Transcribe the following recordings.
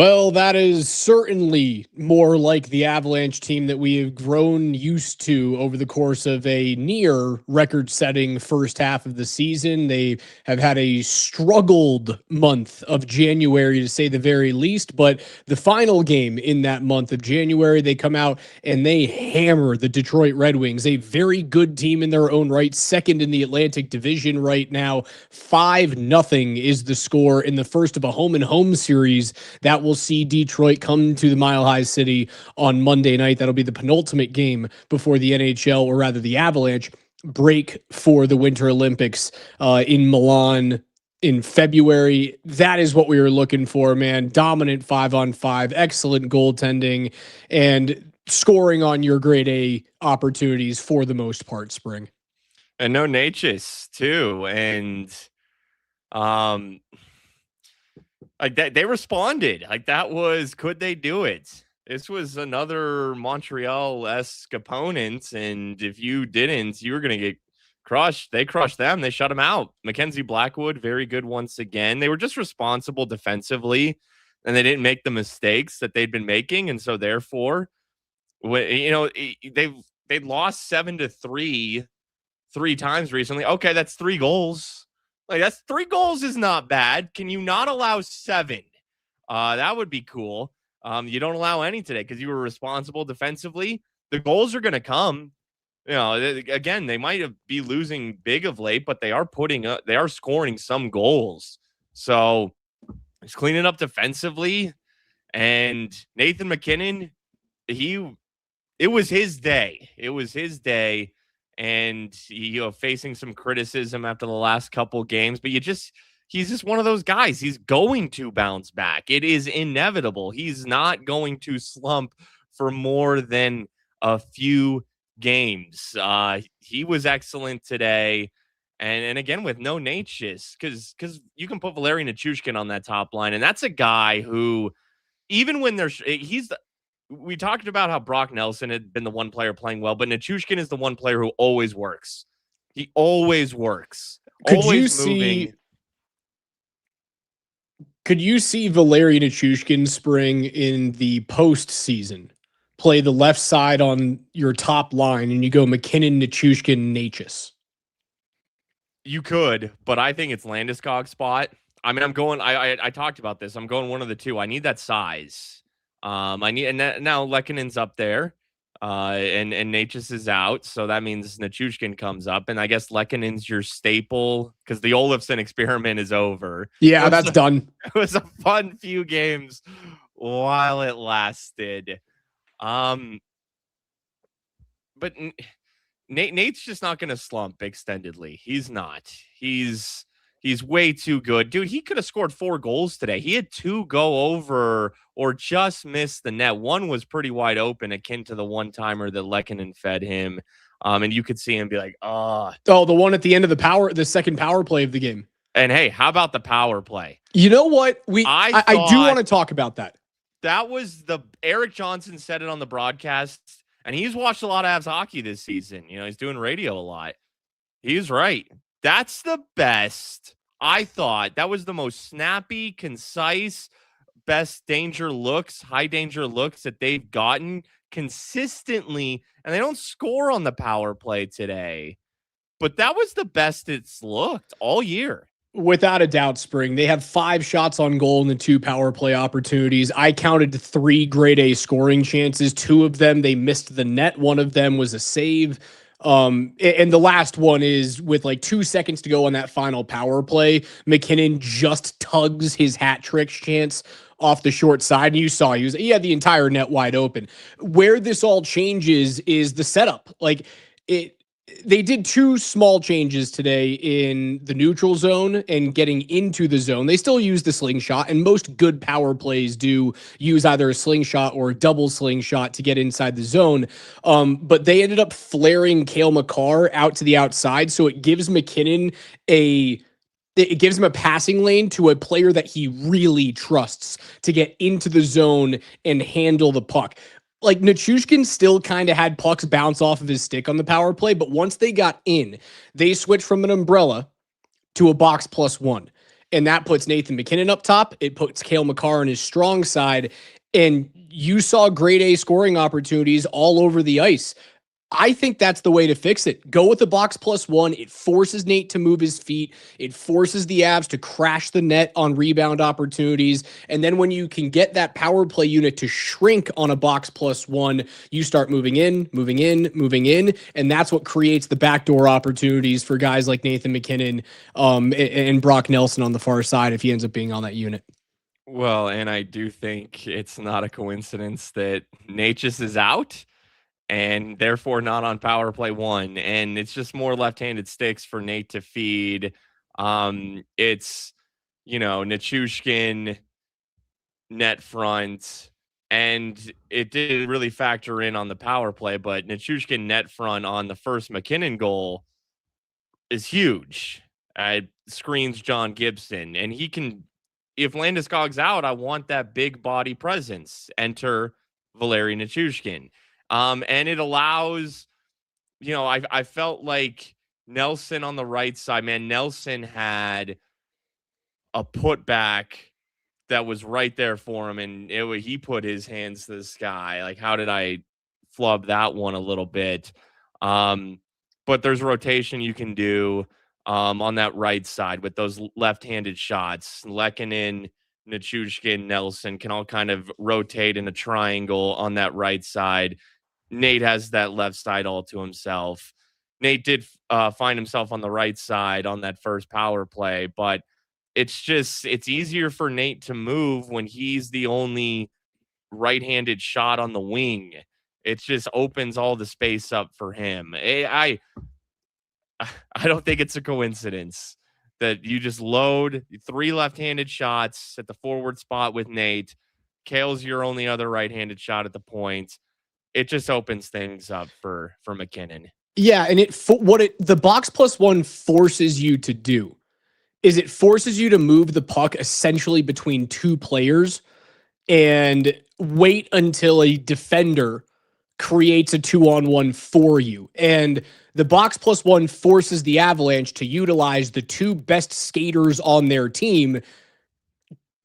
Well, that is certainly more like the Avalanche team that we have grown used to over the course of a near record-setting first half of the season. They have had a struggled month of January, to say the very least, but the final game in that month of January, they come out and they hammer the Detroit Red Wings, a very good team in their own right, second in the Atlantic Division right now. 5-0 is the score in the first of a home-and-home series that will see Detroit come to the Mile High City on Monday night. That'll be the penultimate game before the NHL, or rather the Avalanche, break for the Winter Olympics in Milan in February. That is what we were looking for, man. Dominant 5-on-5, excellent goaltending, and scoring on your grade A opportunities for the most part, Spring. And no Natchez too. And like that, they responded. Like that was, could they do it? This was another Montreal-esque opponent, and if you didn't, you were going to get crushed. They crushed them. They shut them out. Mackenzie Blackwood, very good once again. They were just responsible defensively, and they didn't make the mistakes that they'd been making, and so therefore, they lost 7-3 three times recently. Okay, that's 3 goals. Like, that's 3 goals is not bad. Can you not allow 7? That would be cool. You don't allow any today because you were responsible defensively. The goals are going to come. You know, again, they might be losing big of late, but they are scoring some goals. So he's cleaning up defensively. And Nathan MacKinnon, it was his day. It was his day. And facing some criticism after the last couple games, but he's just one of those guys. He's going to bounce back. It is inevitable. He's not going to slump for more than a few games. He was excellent today. And again, with no Natchez, because you can put Valeri Nichushkin on that top line. And that's a guy who, even when we talked about how Brock Nelson had been the one player playing well, but Nichushkin is the one player who always works. He always works. Could you see Valeri Nichushkin, Spring, in the postseason play the left side on your top line and you go MacKinnon, Nichushkin, Natchez? You could, but I think it's Landeskog's spot. I mean, I talked about this. I'm going one of the two. I need that size. Now Lekkonen's up there, and Natchez is out, so that means Nichushkin comes up, and I guess Lekkonen's your staple because the Olofsson experiment is over. Yeah, that's done. It was a fun few games while it lasted, but Nate's just not going to slump extendedly. He's not. He's way too good. Dude, he could have scored 4 goals today. He had 2 go over or just missed the net. One was pretty wide open, akin to the one-timer that Lekkonen fed him. And you could see him be like, oh. Oh, the one at the end of the second power play of the game. And hey, how about the power play? You know what? I do want to talk about that. That was Eric Johnson said it on the broadcast, and he's watched a lot of Avs hockey this season. You know, he's doing radio a lot. He's right. That's the best. I thought that was the most snappy, concise, best high danger looks that they've gotten consistently. And they don't score on the power play today, but that was the best it's looked all year. Without a doubt, Spring. They have 5 shots on goal in the 2 power play opportunities. I counted 3 grade A scoring chances. 2 of them, they missed the net. 1 of them was a save. And the last one is with like 2 seconds to go on that final power play. MacKinnon just tugs his hat trick chance off the short side. And you saw he had the entire net wide open. Where this all changes is the setup. Like they did 2 small changes today in the neutral zone and getting into the zone. They still use the slingshot, and most good power plays do use either a slingshot or a double slingshot to get inside the zone. But they ended up flaring Cale Makar out to the outside, so it gives MacKinnon it gives him a passing lane to a player that he really trusts to get into the zone and handle the puck. Like, Nichushkin still kind of had pucks bounce off of his stick on the power play, but once they got in, they switched from an umbrella to a box +1. and that puts Nathan MacKinnon up top. It puts Cale Makar on his strong side, and you saw grade A scoring opportunities all over the ice. I think that's the way to fix it. Go with the box plus one. It forces Nate to move his feet. It forces the Avs to crash the net on rebound opportunities. And then when you can get that power play unit to shrink on a box plus one, you start moving in, moving in, moving in. And that's what creates the backdoor opportunities for guys like Nathan MacKinnon and Brock Nelson on the far side if he ends up being on that unit. Well, and I do think it's not a coincidence that Natchez is out and therefore not on power play one. And it's just more left-handed sticks for Nate to feed. It's, Nichushkin, net front, and it didn't really factor in on the power play, but Nichushkin net front on the first MacKinnon goal is huge. Screens John Gibson, and he can, if Landeskog's out, I want that big body presence. Enter Valeri Nichushkin. And it allows, I felt like Nelson on the right side, man, Nelson had a putback that was right there for him, and he put his hands to the sky. Like, how did I flub that one a little bit? But there's rotation you can do on that right side with those left-handed shots. Lehkonen, Nichushkin, Nelson can all kind of rotate in a triangle on that right side. Nate has that left side all to himself. Nate did find himself on the right side on that first power play, but it's easier for Nate to move when he's the only right-handed shot on the wing. It just opens all the space up for him. I don't think it's a coincidence that you just load 3 left-handed shots at the forward spot with Nate. Cale's your only other right-handed shot at the point. It just opens things up for MacKinnon. Yeah, and the box plus one forces you to do is it forces you to move the puck essentially between 2 players and wait until a defender creates a 2-on-1 for you. And the box plus one forces the Avalanche to utilize the 2 best skaters on their team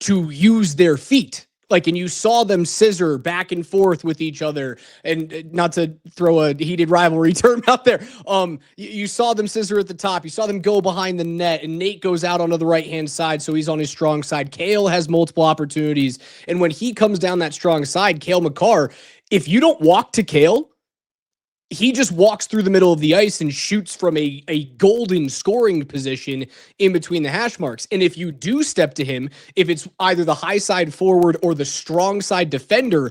to use their feet. And you saw them scissor back and forth with each other, and not to throw a heated rivalry term out there. You saw them scissor at the top. You saw them go behind the net, and Nate goes out onto the right-hand side, so he's on his strong side. Cale has multiple opportunities, and when he comes down that strong side, Cale Makar, if you don't walk to Cale, he just walks through the middle of the ice and shoots from a golden scoring position in between the hash marks. And if you do step to him, if it's either the high side forward or the strong side defender,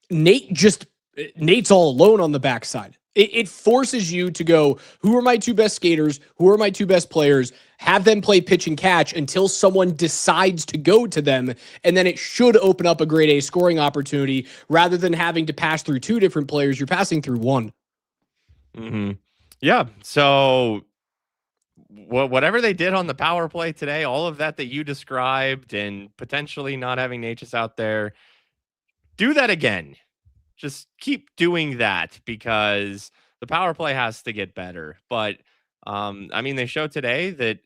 Nate's all alone on the backside. It forces you to go, who are my 2 best skaters? Who are my 2 best players? Have them play pitch and catch until someone decides to go to them. And then it should open up a grade A scoring opportunity rather than having to pass through 2 different players. You're passing through 1. Mm-hmm. Yeah. So whatever they did on the power play today, all of that you described, and potentially not having Natchez out there, do that again. Just keep doing that because the power play has to get better. But they showed today that,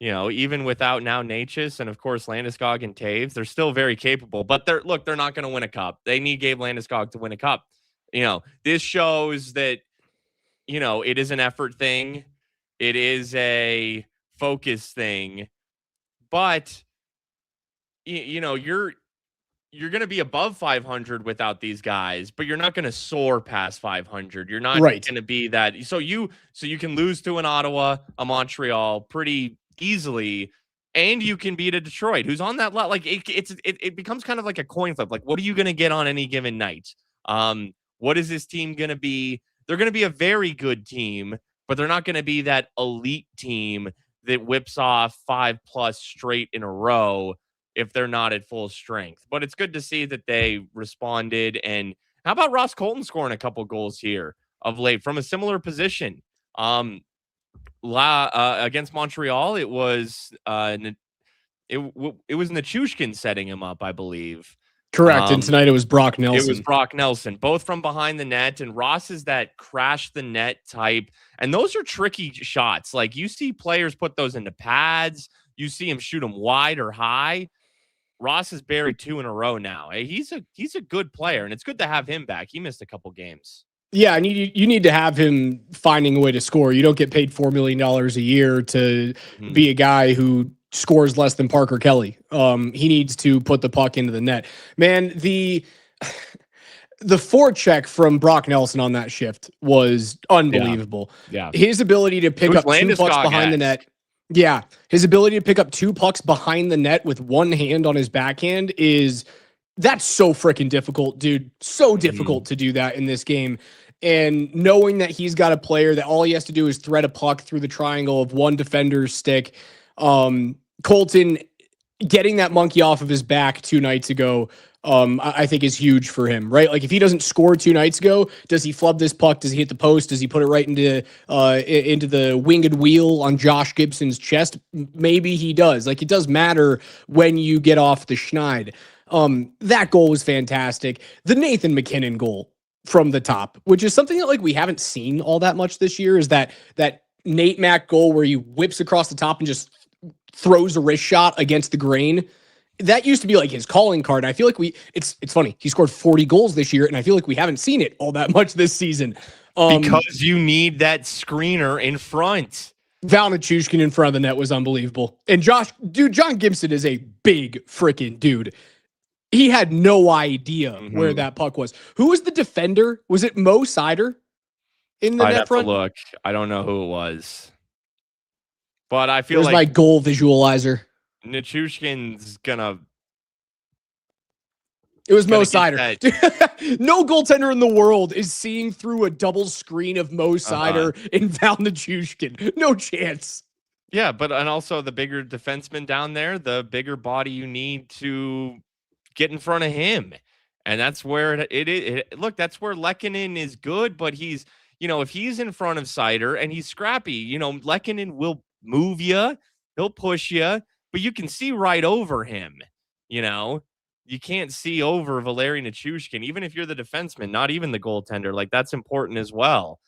even without now Natchez and of course Landeskog and Taves, they're still very capable. But they're not going to win a cup. They need Gabe Landeskog to win a cup. This shows that it is an effort thing. It is a focus thing. But, you're going to be above 500 without these guys, but you're not going to soar past 500. You're not going to be that. So you can lose to an Ottawa, a Montreal pretty easily, and you can beat a Detroit who's on that lot. It becomes kind of like a coin flip. What are you going to get on any given night? What is this team going to be? They're going to be a very good team, but they're not going to be that elite team that whips off 5+ straight in a row if they're not at full strength. But it's good to see that they responded. And how about Ross Colton scoring a couple goals here of late from a similar position? Against Montreal, it was Nichushkin setting him up, I believe. Correct. And tonight it was Brock Nelson. It was Brock Nelson, both from behind the net. And Ross is that crash the net type. And those are tricky shots. You see players put those into pads. you see him shoot them wide or high. Ross has buried 2 in a row now. Hey, he's a good player, and it's good to have him back. He missed a couple games. Yeah, and you need to have him finding a way to score. You don't get paid $4 million a year to be a guy who scores less than Parker Kelly. He needs to put the puck into the net. Man, the forecheck from Brock Nelson on that shift was unbelievable. Yeah. His ability to pick up 2 pucks behind the net. Yeah. His ability to pick up 2 pucks behind the net with one hand on his backhand that's so freaking difficult, dude. So difficult to do that in this game. And knowing that he's got a player that all he has to do is thread a puck through the triangle of one defender's stick. Colton getting that monkey off of his back 2 nights ago, I think is huge for him, right? Like if he doesn't score 2 nights ago, does he flub this puck? Does he hit the post? Does he put it right into the winged wheel on Josh Gibson's chest? Maybe he does. Like it does matter when you get off the schneid. That goal was fantastic. The Nathan MacKinnon goal from the top, which is something that like we haven't seen all that much this year, is that Nate Mac goal where he whips across the top and just throws a wrist shot against the grain. That used to be like his calling card. I feel like it's funny. He scored 40 goals this year, and I feel like we haven't seen it all that much this season. Because you need that screener in front. Val Nichushkin in front of the net was unbelievable. And John Gibson is a big freaking dude. He had no idea where that puck was. Who was the defender? Was it Mo Sider in the net front? To look. I don't know who it was. But I feel like my goal visualizer. Nichushkin's gonna. It was Mo Sider. No goaltender in the world is seeing through a double screen of Mo Sider and Val Nichushkin. No chance. Yeah, and also the bigger defenseman down there, the bigger body you need to get in front of him. And that's where it is. Look, that's where Lehkonen is good, but he's, if he's in front of Sider and he's scrappy, Lehkonen will move you, he'll push you, but you can see right over him. You can't see over Valeri Nichushkin, even if you're the defenseman, not even the goaltender. Like that's important as well.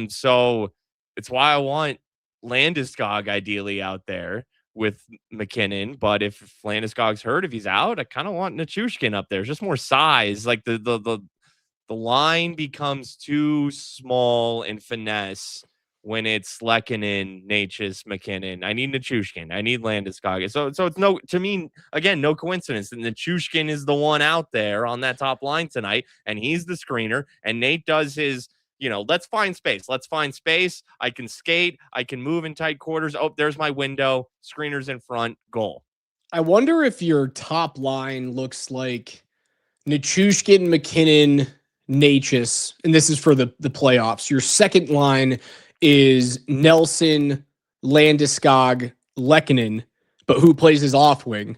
So it's why I want Landeskog ideally out there with MacKinnon. But if Landeskog's hurt, if he's out, I kind of want Nichushkin up there. Just more size. Like the line becomes too small and finesse when it's Lehkonen, Natchez, MacKinnon. I need Nichushkin. I need Landeskog. So it's to me, again, no coincidence that Nichushkin is the one out there on that top line tonight, and he's the screener, and Nate does his, let's find space. Let's find space. I can skate. I can move in tight quarters. Oh, there's my window. Screeners in front. Goal. I wonder if your top line looks like Nichushkin, MacKinnon, Natchez, and this is for the playoffs. Your second line is Nelson, Landeskog, Lehkonen, but who plays his off wing?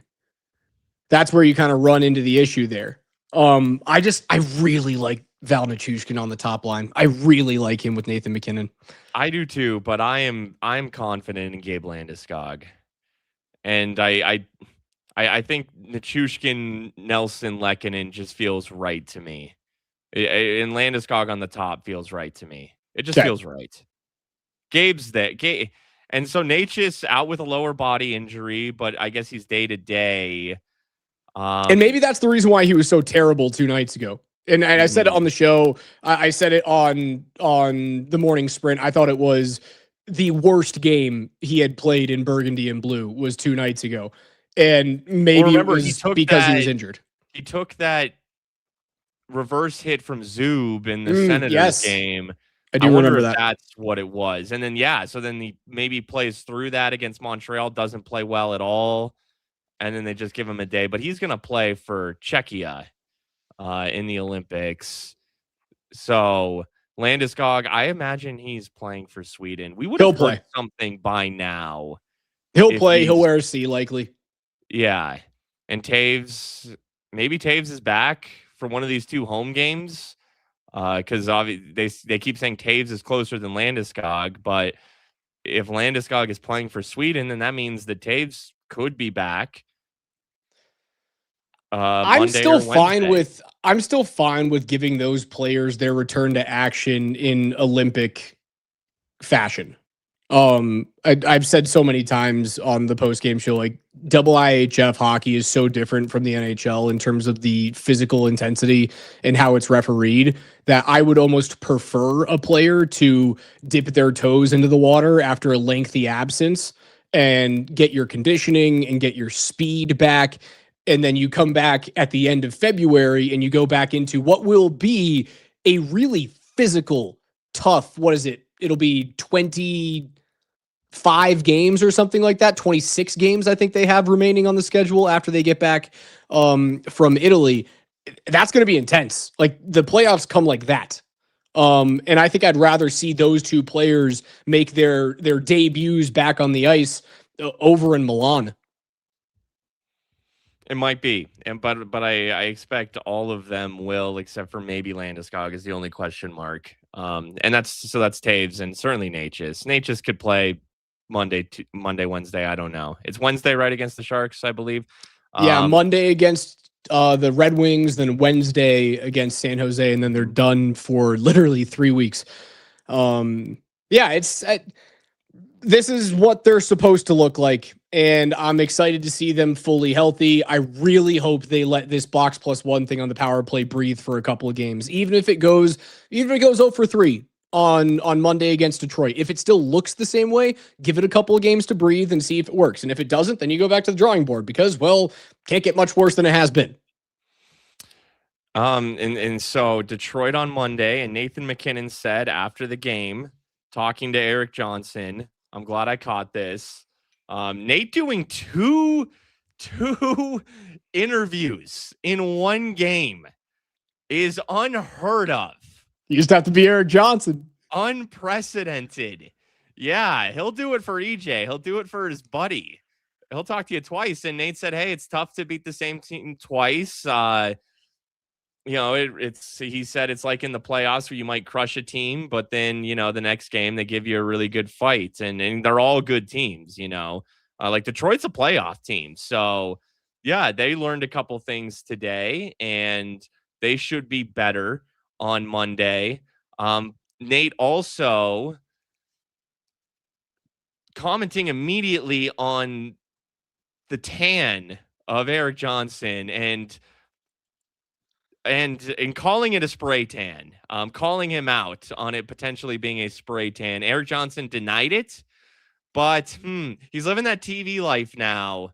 That's where you kind of run into the issue there. I really like Val Nichushkin on the top line. I really like him with Nathan MacKinnon. I do too, but I'm confident in Gabe Landeskog. And I think Nichushkin, Nelson, Lehkonen just feels right to me. And Landeskog on the top feels right to me. It just feels right. Gabe's there. And so Natchez out with a lower body injury, but I guess he's day to day. And maybe that's the reason why he was so terrible 2 nights ago. And I said it on the show. I said it on the morning sprint. I thought it was the worst game he had played in Burgundy and Blue was 2 nights ago. And maybe it was because he was injured. He took that reverse hit from Zub in the Senators game. I do remember that. That's what it was. And then, so then he maybe plays through that against Montreal, doesn't play well at all. And then they just give him a day. But he's going to play for Czechia in the Olympics. So Landeskog, I imagine he's playing for Sweden. We would have heard something by now. He'll play. He'll wear a C likely. Yeah. And Taves, maybe Taves is back for one of these 2 home games. Because they keep saying Taves is closer than Landeskog, but if Landeskog is playing for Sweden, then that means that Taves could be back. I'm still fine with giving those players their return to action in Olympic fashion. I've said so many times on the post game show, like double IHF hockey is so different from the NHL in terms of the physical intensity and how it's refereed that I would almost prefer a player to dip their toes into the water after a lengthy absence and get your conditioning and get your speed back. And then you come back at the end of February and you go back into what will be a really physical, tough, what is it? It'll be 25 games or something like that. 26 games, I think they have remaining on the schedule after they get back from Italy. That's going to be intense. Like the playoffs come like that. And I think I'd rather see those two players make their debuts back on the ice over in Milan. It might be, but I expect all of them will, except for maybe Landeskog is the only question mark. And that's Taves and certainly Natchez. Natchez could play Monday, Wednesday. I don't know. It's Wednesday, right, against the Sharks, I believe. Yeah, Monday against the Red Wings, then Wednesday against San Jose, and then they're done for literally 3 weeks. Yeah, this is what they're supposed to look like, and I'm excited to see them fully healthy. I really hope they let this box plus one thing on the power play breathe for a couple of games, even if it goes 0 for 3 on Monday against Detroit. If it still looks the same way, give it a couple of games to breathe and see if it works. And if it doesn't, then you go back to the drawing board because, well, can't get much worse than it has been. And so Detroit on Monday, and Nathan McKinnon said after the game, talking to Eric Johnson, I'm glad I caught this. Nate doing two interviews in one game is unheard of. You just have to be Eric Johnson. Unprecedented. Yeah, he'll do it for EJ. He'll do it for his buddy. He'll talk to you twice. And Nate said, hey, it's tough to beat the same team twice. He said it's like in the playoffs where you might crush a team, but then, the next game they give you a really good fight, and they're all good teams, like Detroit's a playoff team. So yeah, they learned a couple things today and they should be better on Monday. Nate also commenting immediately on the tan of Eric Johnson and calling it a spray tan, calling him out on it potentially being a spray tan. Eric Johnson denied it, but he's living that TV life now.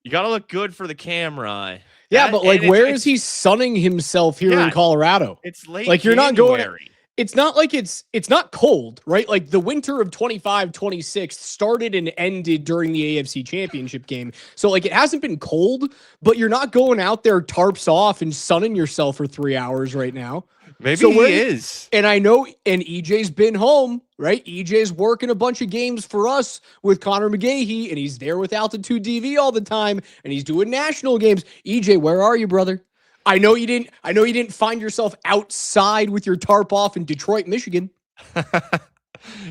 You got to look good for the camera. Yeah, but like, where is he sunning himself here in Colorado? It's late. Like, you're not going. It's not like it's not cold, right? Like the winter of 25-26 started and ended during the AFC Championship game. So like it hasn't been cold, but you're not going out there tarps off and sunning yourself for 3 hours right now. Maybe so he is. And I know, and EJ's been home, right? EJ's working a bunch of games for us with Connor McGahey, and he's there with Altitude TV all the time, and he's doing national games. EJ, where are you, brother? I know you didn't find yourself outside with your tarp off in Detroit, Michigan.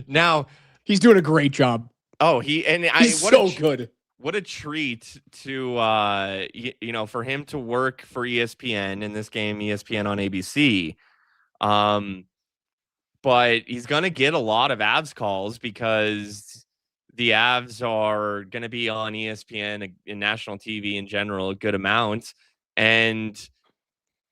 Now he's doing a great job. Oh, he's so good. What a treat to for him to work for ESPN in this game, ESPN on ABC. But he's gonna get a lot of Avs calls because the Avs are gonna be on ESPN and national TV in general a good amount. And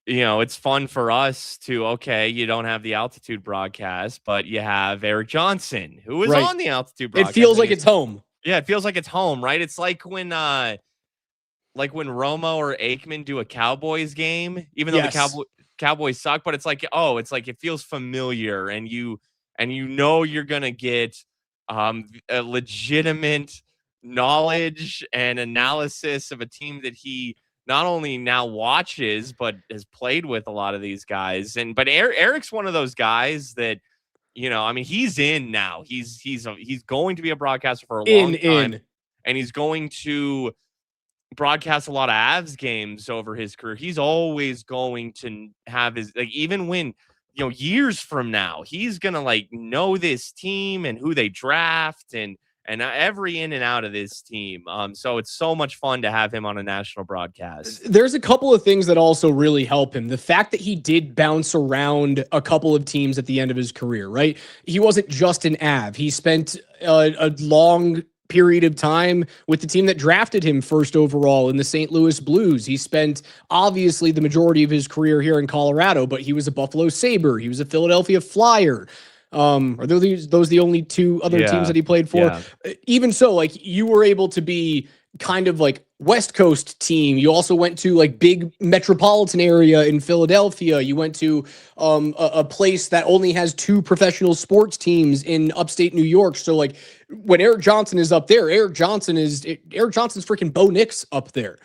it's fun for us to, you don't have the Altitude broadcast, but you have Eric Johnson, who is on the Altitude broadcast. It feels like it's home. Yeah, it feels like it's home, right? It's like when Romo or Aikman do a Cowboys game, even though the Cowboys suck, but it's like it feels familiar, and you're gonna get a legitimate knowledge and analysis of a team that he not only now watches, but has played with a lot of these guys. But Eric's one of those guys that, he's in now. He's going to be a broadcaster for a long time. And he's going to broadcast a lot of Avs games over his career. He's always going to have his, even when, years from now, he's going to know this team and who they draft and and every in and out of this team. So it's so much fun to have him on a national broadcast. There's a couple of things that also really help him. The fact that he did bounce around a couple of teams at the end of his career, right? He wasn't just an Av. He spent a long period of time with the team that drafted him first overall in the St. Louis Blues. He spent obviously the majority of his career here in Colorado, but he was a Buffalo Sabre. He was a Philadelphia Flyer. Are those the only two other teams that he played for? Yeah. Even so, like, you were able to be kind of like West Coast team. You also went to like big metropolitan area in Philadelphia. You went to a place that only has 2 professional sports teams in upstate New York. So like when Erik Johnson is up there, Erik Johnson's freaking Bo Nix up there.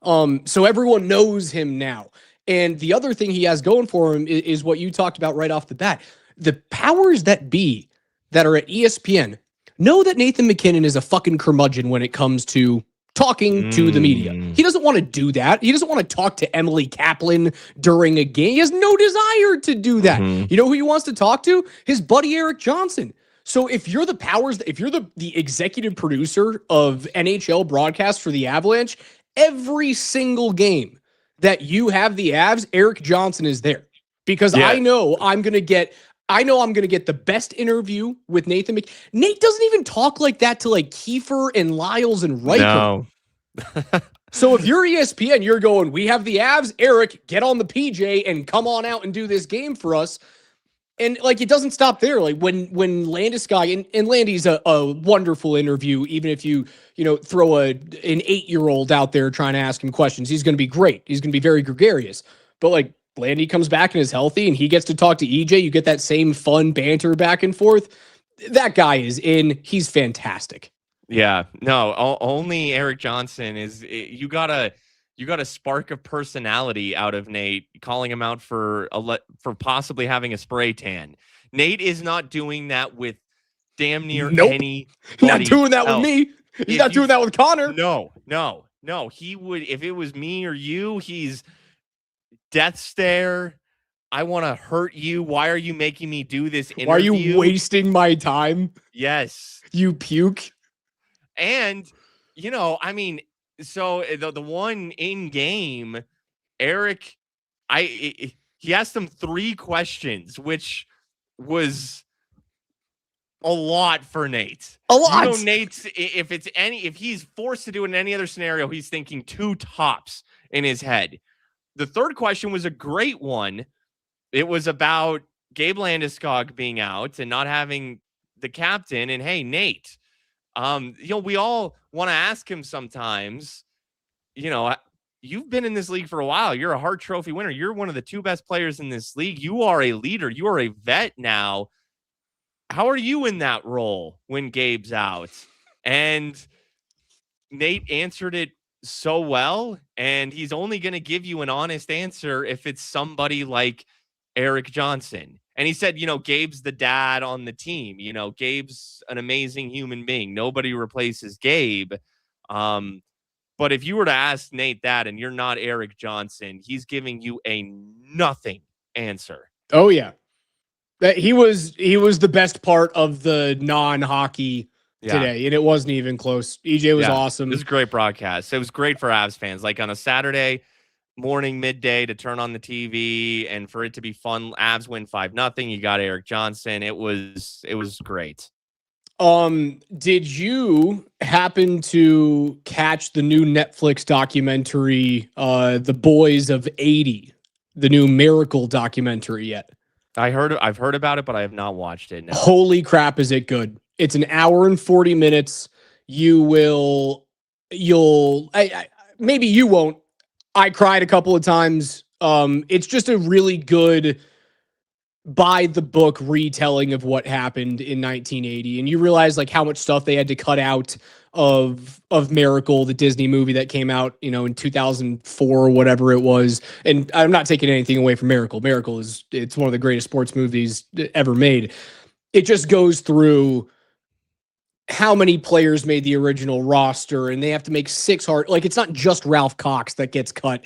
So everyone knows him now. And the other thing he has going for him is what you talked about right off the bat. The powers that be that are at ESPN know that Nathan MacKinnon is a fucking curmudgeon when it comes to talking to the media. He doesn't want to do that. He doesn't want to talk to Emily Kaplan during a game. He has no desire to do that. You know who he wants to talk to? His buddy Erik Johnson. So if you're the powers, if you're the executive producer of NHL broadcast for the Avalanche, every single game that you have the Avs, Erik Johnson is there. Because I know I'm going to get the best interview with Nathan Nate doesn't even talk like that to like Kiefer and Lyles and Riker. No. So if you're ESPN, you're going, we have the Avs, Erik, get on the PJ and come on out and do this game for us. And like, it doesn't stop there. Like when Landeskog, and Landy's a wonderful interview, even if you throw an 8-year-old out there trying to ask him questions, he's going to be great. He's going to be very gregarious. But like, Landy comes back and is healthy and he gets to talk to EJ. You get that same fun banter back and forth. That guy is in. He's fantastic. Yeah, no, only Erik Johnson is. You got a spark of personality out of Nate, calling him out for possibly having a spray tan. Nate is not doing that with damn near any. Not doing that with me. He's not doing that with Connor. No. He would, if it was me or you. He's death stare. I want to hurt you. Why are you making me do this interview? Why are you wasting my time? Yes. You puke. And, I mean, so the one in game, Erik, he asked him 3 questions, which was a lot for Nate. A lot. Nate's, if he's forced to do it in any other scenario, he's thinking 2 tops in his head. The 3rd question was a great one. It was about Gabe Landeskog being out and not having the captain. And hey, Nate, we all want to ask him sometimes, you've been in this league for a while. You're a Hart Trophy winner. You're one of the 2 best players in this league. You are a leader. You are a vet now. How are you in that role when Gabe's out? And Nate answered it so well, and he's only going to give you an honest answer if it's somebody like Erik Johnson. And he said, Gabe's the dad on the team. Gabe's an amazing human being. Nobody replaces Gabe. But if you were to ask Nate that and you're not Erik Johnson, he's giving you a nothing answer. Oh yeah. That he was the best part of the non-hockey today, and it wasn't even close. EJ was awesome. It was a great broadcast. It was great for Avs fans. Like on a Saturday morning, midday, to turn on the TV and for it to be fun. Avs win 5-0. You got Erik Johnson. It was great. Did you happen to catch the new Netflix documentary, The Boys of 80, the new Miracle documentary yet? I've heard about it, but I have not watched it. No. Holy crap, is it good? It's an hour and 40 minutes. Maybe you won't. I cried a couple of times. It's just a really good by the book retelling of what happened in 1980. And you realize like how much stuff they had to cut out of Miracle, the Disney movie that came out, in 2004 or whatever it was. And I'm not taking anything away from Miracle. Miracle it's one of the greatest sports movies ever made. It just goes through how many players made the original roster, and they have to make 6 hard. Like, it's not just Ralph Cox that gets cut.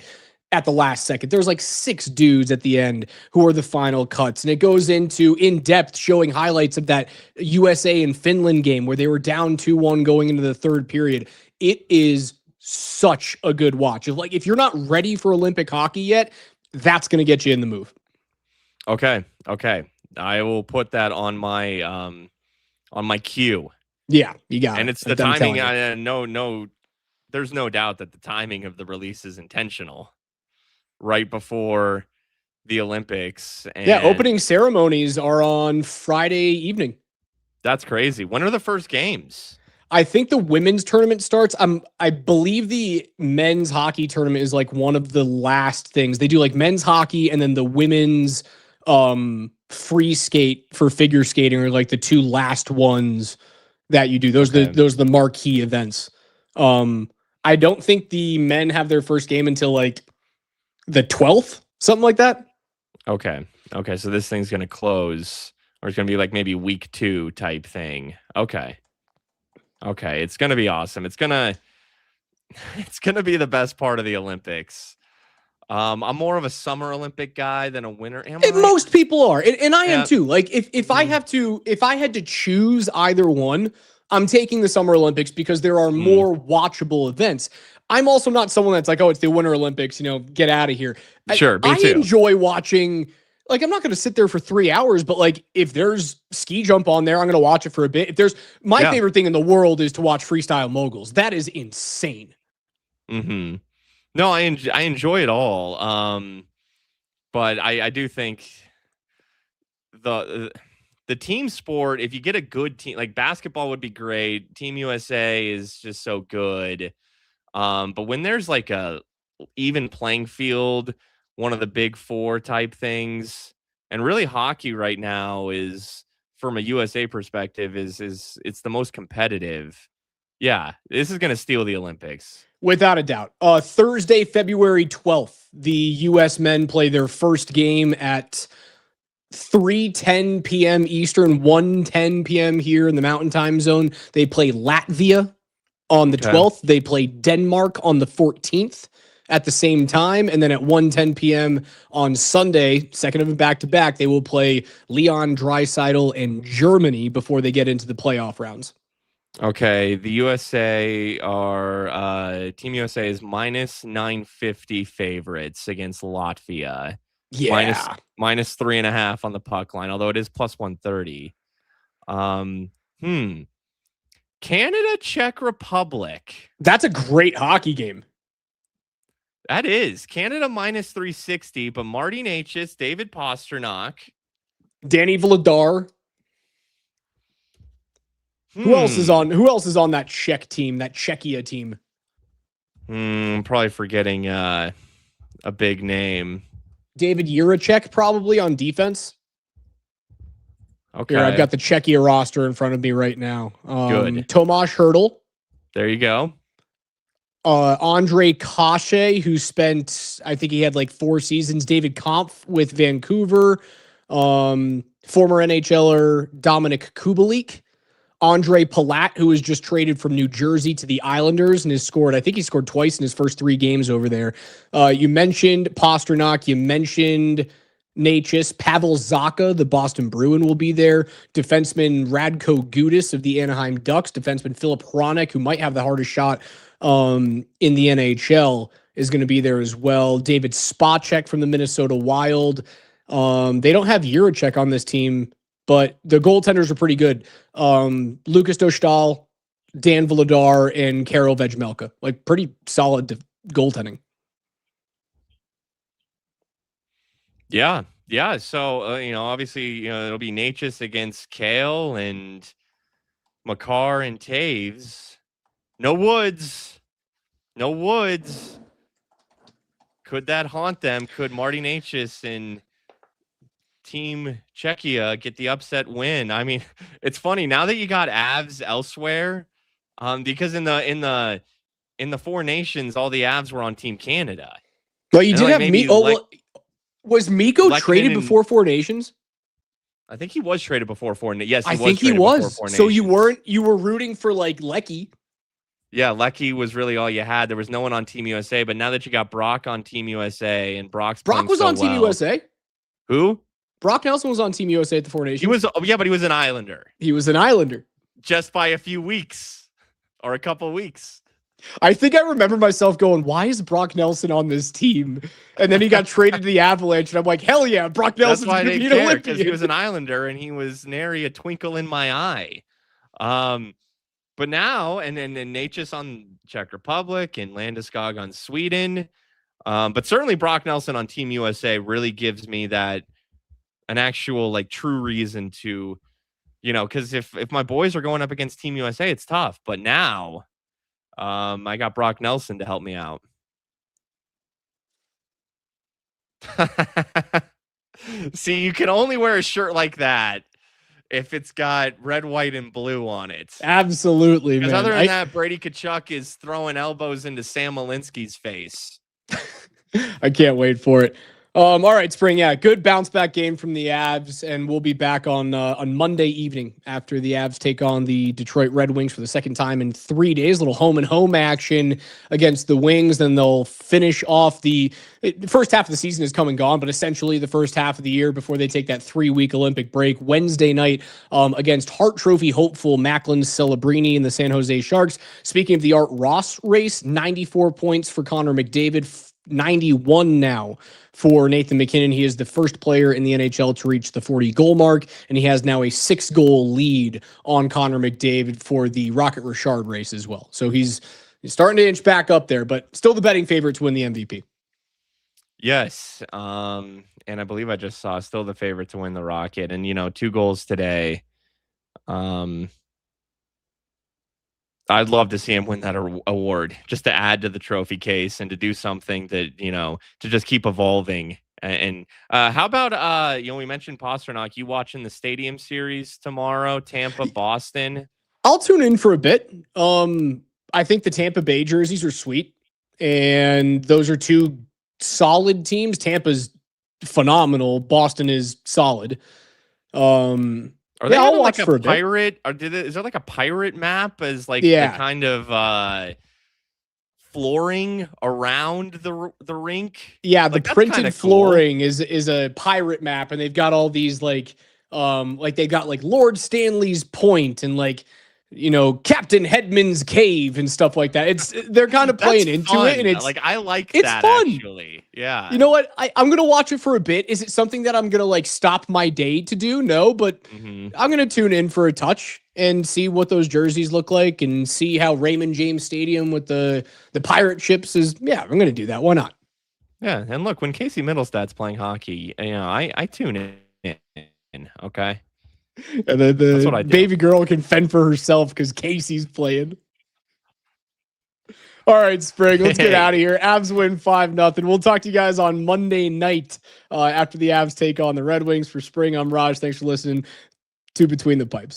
at the last second. There's like 6 dudes at the end who are the final cuts. And it goes into in depth showing highlights of that USA and Finland game where they were down 2-1 going into the third period. It is such a good watch. If you're not ready for Olympic hockey yet, that's going to get you in the move. Okay. I will put that on my queue. Yeah, you got it. And it's the timing. There's no doubt that the timing of the release is intentional. Right before the Olympics. And opening ceremonies are on Friday evening. That's crazy. When are the first games? I think the women's tournament starts. I believe the men's hockey tournament is like one of the last things. They do like men's hockey and then the women's free skate for figure skating are like the 2 last ones that you do. Those are the marquee events. I don't think the men have their first game until like the 12th, something like that. Okay. So this thing's going to close, or it's going to be like maybe week 2 type thing. Okay. It's going to be awesome. It's going to be the best part of the Olympics. I'm more of a summer Olympic guy than a winter. Most people are. And I am too. Like if I had to choose either one, I'm taking the Summer Olympics because there are more watchable events. I'm also not someone that's like, oh, it's the Winter Olympics, get out of here. Sure, me too. I enjoy watching, like, I'm not going to sit there for 3 hours, but like, if there's ski jump on there, I'm going to watch it for a bit. If there's my favorite thing in the world is to watch freestyle moguls. That is insane. Mm-hmm. No, I enjoy it all. But I do think the team sport, if you get a good team, like basketball would be great. Team USA is just so good. But when there's like a even playing field, one of the big 4 type things, and really hockey right now is, from a USA perspective, is it's the most competitive. Yeah, this is going to steal the Olympics. Without a doubt. Thursday, February 12th, the U.S. men play their first game at 3:10 p.m. Eastern, 1:10 p.m. here in the Mountain Time Zone. They play Latvia on the 12th. They play Denmark on the 14th at the same time. And then at 1:10 p.m. on Sunday, second of them back-to-back, they will play Leon Draisaitl and Germany before they get into the playoff rounds. Okay, the USA are Team USA is minus 950 favorites against Latvia. Yeah. Minus 3.5 on the puck line, although it is plus 130. Canada, Czech Republic. That's a great hockey game. That is. Canada minus 360, but Marty Necas, David Pastrnak, Danny Vladar. Who else is on that Czech team, that Czechia team? I'm probably forgetting a big name. David Jiricek probably on defense. Okay. Here, I've got the Czechia roster in front of me right now. Good. Tomáš Hertl. There you go. Andre Kashe, who spent, I think he had like 4 seasons. David Kampf with Vancouver. Former NHLer Dominik Kubalik. Andre Palat, who was just traded from New Jersey to the Islanders and has scored, I think he scored twice in his first 3 games over there. You mentioned Pastrnak. You mentioned Necas. Pavel Zacha, the Boston Bruin, will be there. Defenseman Radko Gudas of the Anaheim Ducks. Defenseman Filip Hronek, who might have the hardest shot in the NHL, is going to be there as well. David Spacek from the Minnesota Wild. They don't have Jiricek on this team, but the goaltenders are pretty good. Lucas Dostal, Dan Vladar, and Karel Vejmelka. Like, pretty solid goaltending. Yeah. So, obviously, it'll be Necas against Kale and Makar and Taves. No Woods. Could that haunt them? Could Marty Necas and Team Czechia get the upset win? I mean, it's funny now that you got Avs elsewhere, because in the 4 nations, all the Avs were on Team Canada. Well, you did have me. Was Mikko traded before 4 nations? I think he was traded before 4. Yes, I think he was. So you were rooting for like Lecky. Yeah, Lecky was really all you had. There was no one on Team USA, but now that you got Brock on Team USA and Brock's Brock playing was so on Team well. USA. Who? Brock Nelson was on Team USA at the Four Nations. He was, yeah, but he was an Islander. He was an Islander. Just by a few weeks or a couple weeks. I think I remember myself going, why is Brock Nelson on this team? And then he got traded to the Avalanche, and I'm like, hell yeah, Brock Nelson's That's why going to they be an care, because he Olympian. was an Islander and he was nary a twinkle in my eye. But now, and then Natchez on Czech Republic and Landeskog on Sweden. But certainly Brock Nelson on Team USA really gives me that an actual like true reason to, because if my boys are going up against Team USA, it's tough. But now, I got Brock Nelson to help me out. See, you can only wear a shirt like that if it's got red, white, and blue on it. Absolutely, man. Because other than that, Brady Tkachuk is throwing elbows into Sam Malinsky's face. I can't wait for it. All right, Spring. Yeah, good bounce back game from the Avs, and we'll be back on Monday evening after the Avs take on the Detroit Red Wings for the second time in 3 days. Little home and home action against the Wings. Then they'll finish off the first half of the season is come and gone, but essentially the first half of the year before they take that 3-week Olympic break. Wednesday night against Hart Trophy hopeful Macklin Celebrini and the San Jose Sharks. Speaking of the Art Ross race, 94 points for Connor McDavid. 91 now for Nathan MacKinnon. He is the first player in the NHL to reach the 40-goal mark, and he has now a 6-goal lead on Connor McDavid for the Rocket Richard race as well. So he's starting to inch back up there, but still the betting favorite to win the MVP. Yes, and I believe I just saw still the favorite to win the Rocket, and 2 goals today. I'd love to see him win that award just to add to the trophy case and to do something that, to just keep evolving. And how about, we mentioned Pastrnak, you watching the Stadium Series tomorrow, Tampa, Boston? I'll tune in for a bit. I think the Tampa Bay jerseys are sweet, and those are 2 solid teams. Tampa's phenomenal. Boston is solid. Are they I'll like watch for a pirate? Or is there like a pirate map as like the kind of flooring around the rink? Yeah, the printed flooring is a pirate map, and they've got all these like they've got like Lord Stanley's Point and like Captain Headman's Cave and stuff like that. They're kind of playing into fun. it, and it's like I like it's that fun. Actually. Yeah. You know what? I'm gonna watch it for a bit. Is it something that I'm gonna like stop my day to do? No, but I'm gonna tune in for a touch and see what those jerseys look like and see how Raymond James Stadium with the pirate ships is. Yeah, I'm gonna do that. Why not? Yeah, and look, when Casey Middlestad's playing hockey, I tune in. Okay. And then the baby girl can fend for herself because Casey's playing. All right, Spring, let's get out of here. Avs win 5-0. We'll talk to you guys on Monday night after the Avs take on the Red Wings. For Spring, I'm Raj. Thanks for listening to Between the Pipes.